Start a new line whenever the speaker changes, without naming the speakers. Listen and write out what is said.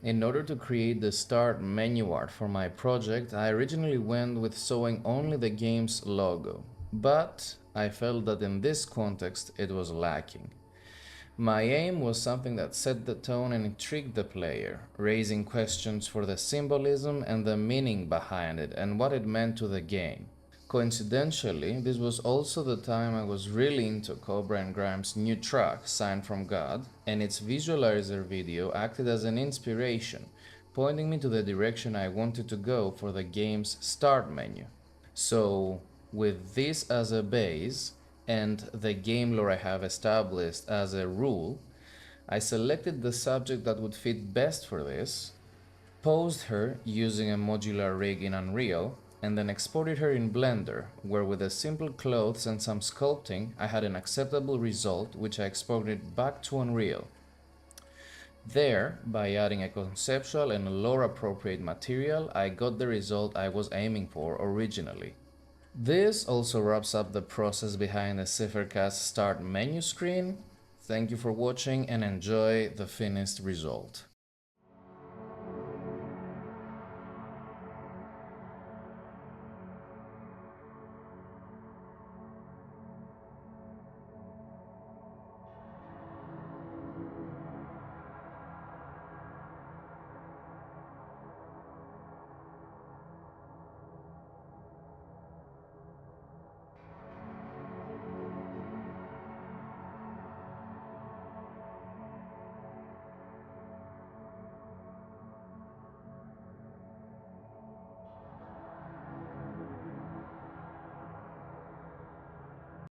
In order to create the start menu art for my project, I originally went with showing only the game's logo, but I felt that in this context it was lacking. My aim was something that set the tone and intrigued the player, raising questions for the symbolism and the meaning behind it and what it meant to the game. Coincidentally, this was also the time I was really into Cobra and Grimes' new track, Sign from God, and its visualizer video acted as an inspiration, pointing me to the direction I wanted to go for the game's start menu. So, with this as a base, and the game lore I have established as a rule, I selected the subject that would fit best for this, posed her using a modular rig in Unreal, and then exported her in Blender, where with a simple clothes and some sculpting, I had an acceptable result which I exported back to Unreal. There, by adding a conceptual and lore-appropriate material, I got the result I was aiming for originally. This also wraps up the process behind the Ecifircas start menu screen. Thank you for watching and enjoy the finished result.